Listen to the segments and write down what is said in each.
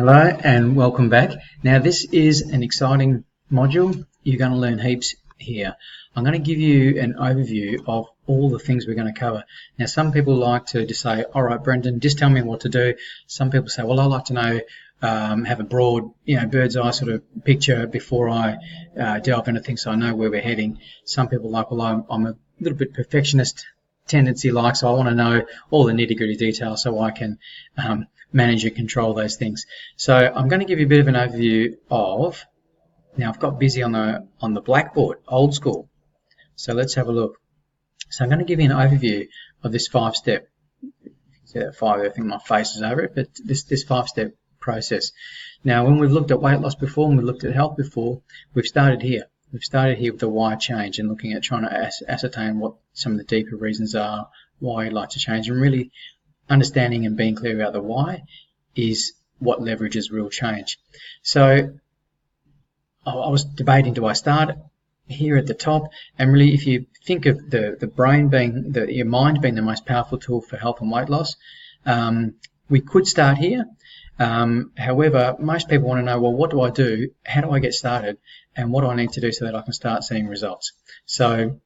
Hello and welcome back. Now this is an exciting module. You're going to learn heaps here. I'm going to give you an overview of all the things we're going to cover. Now some people like to just say, all right Brendan, just tell me what to do. Some people say, well, I like to know, have a broad, bird's eye sort of picture before I delve into things so I know where we're heading. Some people like, well, I'm a little bit perfectionist tendency like, so I want to know all the nitty-gritty details so I can manage and control those things. So I'm going to give you a bit of an overview of, now I've got busy on the blackboard, old school. So let's have a look. So I'm going to give you an overview of this 5-step, see that 5, I think my face is over it, but this 5-step process. Now when we've looked at weight loss before and we've looked at health before, we've started here. We've started here with the why change and looking at trying to ascertain what some of the deeper reasons are why you'd like to change, and really understanding and being clear about the why is what leverages real change. So I was debating, do I start here at the top? And really, if you think of the brain being, your mind being the most powerful tool for health and weight loss, we could start here. However, most people want to know, well, what do I do? How do I get started? And what do I need to do so that I can start seeing results? So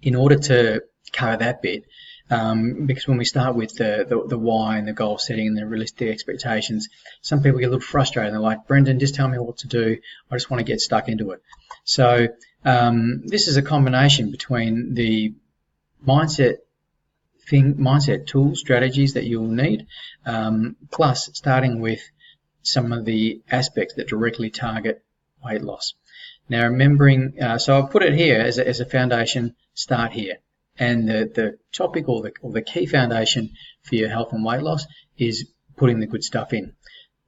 in order to cover that bit, because when we start with the why and the goal setting and the realistic expectations, some people get a little frustrated and they're like, Brendan, just tell me what to do. I just want to get stuck into it. So this is a combination between the mindset tools, strategies that you'll need, plus starting with some of the aspects that directly target weight loss. Now remembering, so I've put it here as a foundation, start here. And the topic or the key foundation for your health and weight loss is putting the good stuff in.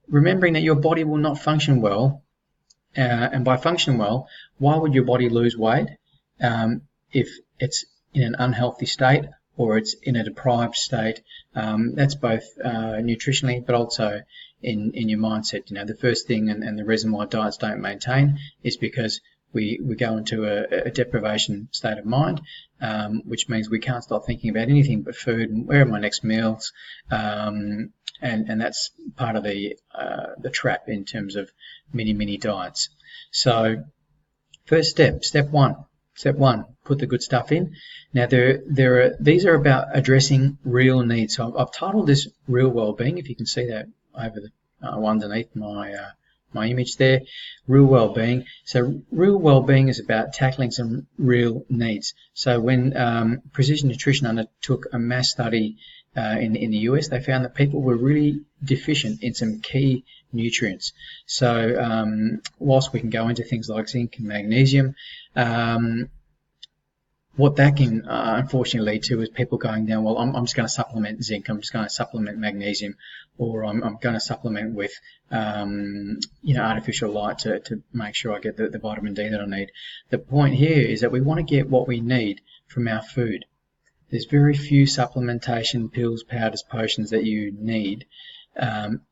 Remembering that your body will not function well, and by function well, why would your body lose weight if it's in an unhealthy state or it's in a deprived state? That's both nutritionally but also in your mindset. The first thing and the reason why diets don't maintain is because we go into a deprivation state of mind, which means we can't stop thinking about anything but food and where are my next meals, and that's part of the trap in terms of many diets. So first step one, put the good stuff in. Now these are about addressing real needs. So I've titled this Real Wellbeing, if you can see that over underneath my image there, real well-being. So real well-being is about tackling some real needs. So when Precision Nutrition undertook a mass study in the US, they found that people were really deficient in some key nutrients. So whilst we can go into things like zinc and magnesium, what that can unfortunately lead to is people going down, well, I'm just going to supplement zinc, I'm just going to supplement magnesium, or I'm going to supplement with artificial light to make sure I get the vitamin D that I need. The point here is that we want to get what we need from our food. There's very few supplementation, pills, powders, potions that you need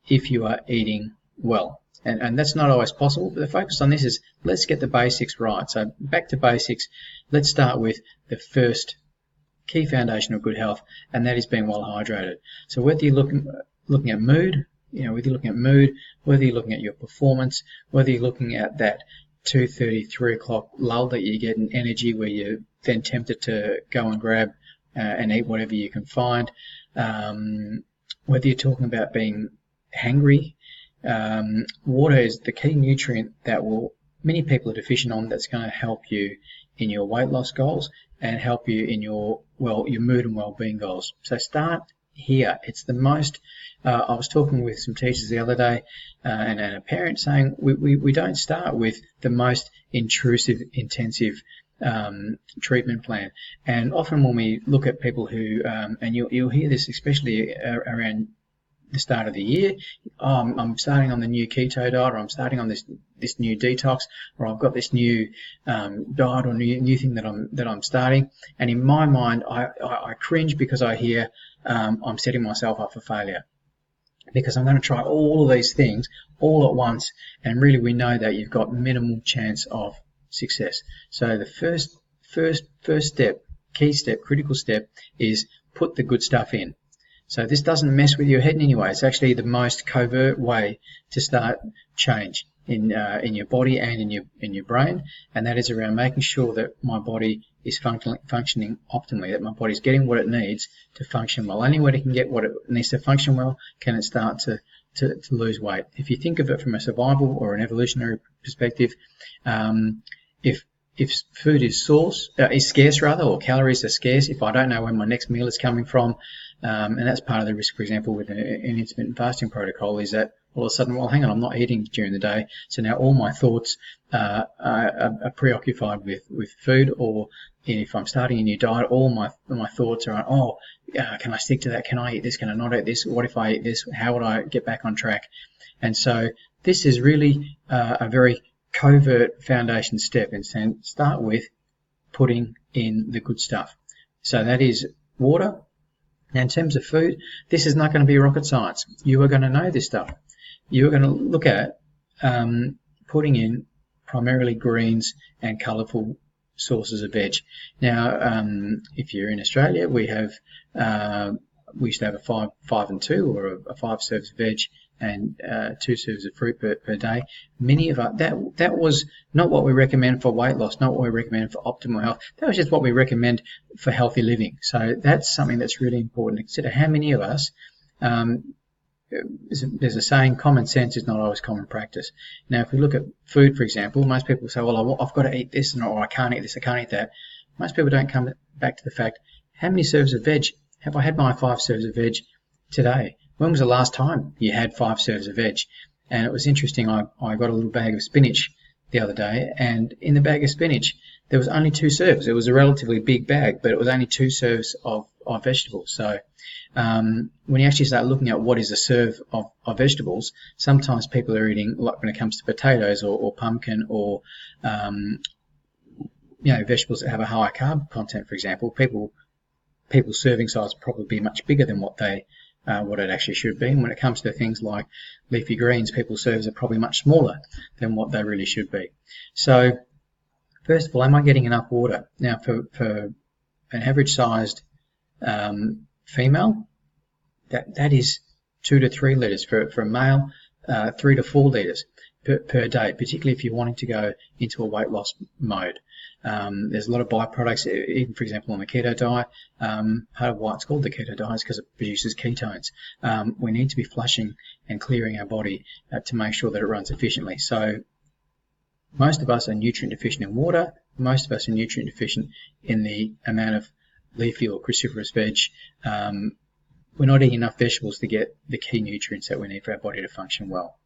if you are eating well. And that's not always possible, but the focus on this is let's get the basics right. So back to basics, let's start with the first key foundation of good health, and that is being well hydrated. So whether you're looking at mood, whether you're looking at your performance, whether you're looking at that 2:30, 3 o'clock lull that you get in energy where you're then tempted to go and grab and eat whatever you can find, whether you're talking about being hangry, water is the key nutrient that many people are deficient on, that's going to help you in your weight loss goals and help you in your mood and well-being goals. So start here. It's the most, I was talking with some teachers the other day and a parent saying we don't start with the most intrusive, intensive treatment plan. And often when we look at people who, and you'll hear this especially around the start of the year, I'm starting on the new keto diet, or I'm starting on this new detox, or I've got this new diet or new thing that I'm starting, and in my mind I cringe because I hear I'm setting myself up for failure, because I'm going to try all of these things all at once, and really we know that you've got minimal chance of success. So the first step, key step, critical step is put the good stuff in. So this doesn't mess with your head in any way. It's actually the most covert way to start change in your body and in your brain, and that is around making sure that my body is functioning optimally, that my body's getting what it needs to function well. Only when it can get what it needs to function well can it start to lose weight. If you think of it from a survival or an evolutionary perspective, if food is scarce rather, or calories are scarce, if I don't know when my next meal is coming from, and that's part of the risk, for example, with an intermittent fasting protocol, is that all of a sudden, well, hang on, I'm not eating during the day, so now all my thoughts are preoccupied with food. Or if I'm starting a new diet, all my thoughts are on, can I stick to that? Can I eat this? Can I not eat this? What if I eat this? How would I get back on track? And so this is really a very covert foundation step, and start with putting in the good stuff. So that is water. Now, in terms of food, this is not going to be rocket science. You are going to know this stuff. You are going to look at putting in primarily greens and colourful sources of veg. Now, if you're in Australia, we used to have a 5 and 2, or a 5 serves of veg and 2 serves of fruit per day. Many of us, that was not what we recommend for weight loss, not what we recommend for optimal health. That was just what we recommend for healthy living. So that's something that's really important to consider. How many of us, there's a saying, common sense is not always common practice. Now, if we look at food, for example, most people say, well, I've got to eat this, or I can't eat this, I can't eat that. Most people don't come back to the fact, how many serves of veg have I had? My 5 serves of veg today. When was the last time you had 5 serves of veg? And it was interesting, I got a little bag of spinach the other day, and in the bag of spinach there was only 2 serves. It was a relatively big bag, but it was only 2 serves of vegetables. So when you actually start looking at what is a serve of vegetables, sometimes people are eating, like when it comes to potatoes or pumpkin, or vegetables that have a higher carb content, for example, people's serving size probably be much bigger than what it actually should be. And when it comes to things like leafy greens, people's serves are probably much smaller than what they really should be. So first of all, am I getting enough water? Now, for an average sized female, that is 2 to 3 litres. For a male, 3 to 4 litres per day, particularly if you're wanting to go into a weight loss mode. There's a lot of byproducts, even for example on the keto diet. Part of why it's called the keto diet is because it produces ketones. We need to be flushing and clearing our body to make sure that it runs efficiently. So most of us are nutrient deficient in water. Most of us are nutrient deficient in the amount of leafy or cruciferous veg. We're not eating enough vegetables to get the key nutrients that we need for our body to function well.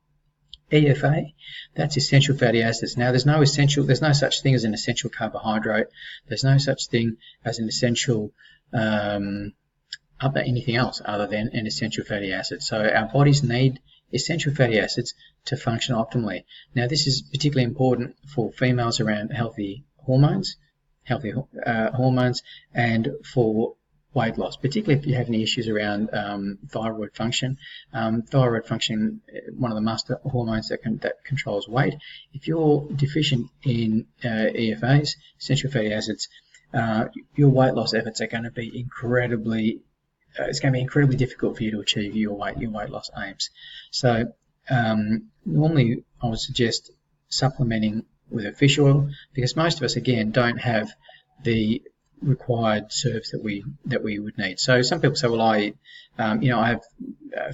EFA, that's essential fatty acids. Now, there's no such thing as an essential carbohydrate. There's no such thing as an essential anything else other than an essential fatty acid. So our bodies need essential fatty acids to function optimally. Now, this is particularly important for females around healthy hormones, and for weight loss, particularly if you have any issues around thyroid function. Thyroid function, one of the master hormones that controls weight. If you're deficient in EFAs, essential fatty acids, your weight loss efforts are going to be incredibly difficult for you to achieve your weight loss aims. So normally I would suggest supplementing with a fish oil, because most of us, again, don't have the required serves that we would need. So some people say, well, I have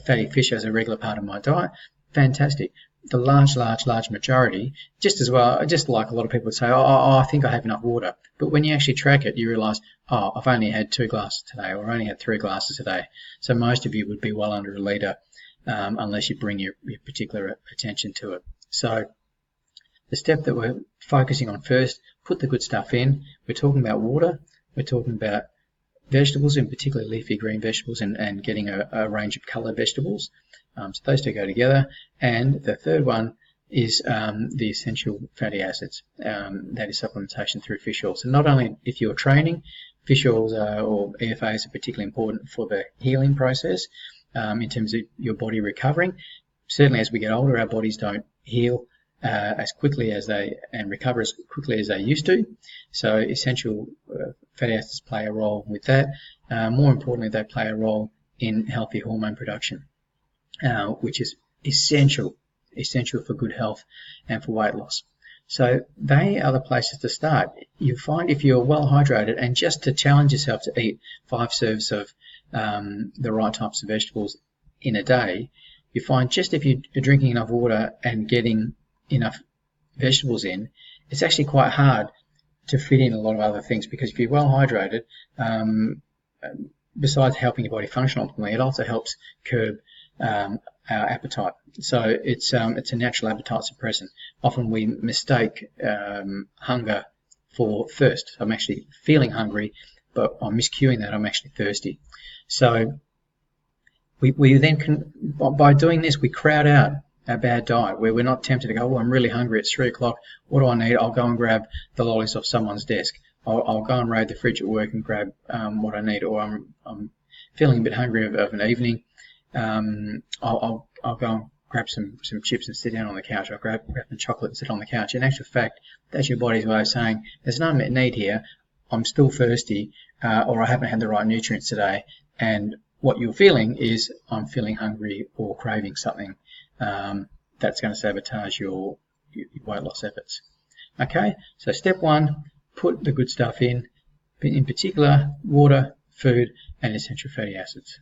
fatty fish as a regular part of my diet. Fantastic. The large majority, just like a lot of people would say, I think I have enough water. But when you actually track it, you realise, I've only had 2 glasses today, or I only had 3 glasses today. So most of you would be well under a litre, unless you bring your particular attention to it. So the step that we're focusing on first, put the good stuff in. We're talking about water. We're talking about vegetables, in particular leafy green vegetables, and getting a range of coloured vegetables. So those 2 go together. And the third one is the essential fatty acids. That is supplementation through fish oils. And not only if you're training, fish oils or EFAs are particularly important for the healing process in terms of your body recovering. Certainly as we get older, our bodies don't heal as quickly and recover as quickly as they used to. So essential fatty acids play a role with that. More importantly, they play a role in healthy hormone production, which is essential for good health and for weight loss. So they are the places to start. You find if you're well hydrated, and just to challenge yourself to eat 5 serves of the right types of vegetables in a day, you find just if you're drinking enough water and getting enough vegetables in, it's actually quite hard to fit in a lot of other things, because if you're well hydrated, besides helping your body function optimally, it also helps curb our appetite. So it's a natural appetite suppressant. Often we mistake hunger for thirst. I'm actually feeling hungry, but I'm miscuing that I'm actually thirsty. So we then can, by doing this, we crowd out a bad diet where we're not tempted to go, oh, I'm really hungry, it's 3 o'clock, what do I need? I'll go and grab the lollies off someone's desk. I'll go and raid the fridge at work and grab what I need, or I'm feeling a bit hungry of an evening. I'll go and grab some chips and sit down on the couch. I'll grab some chocolate and sit on the couch. In actual fact, that's your body's way of saying there's no unmet need here. I'm still thirsty, or I haven't had the right nutrients today. And what you're feeling is I'm feeling hungry or craving something that's going to sabotage your weight loss efforts. Okay, so step 1, put the good stuff in particular water, food, and essential fatty acids.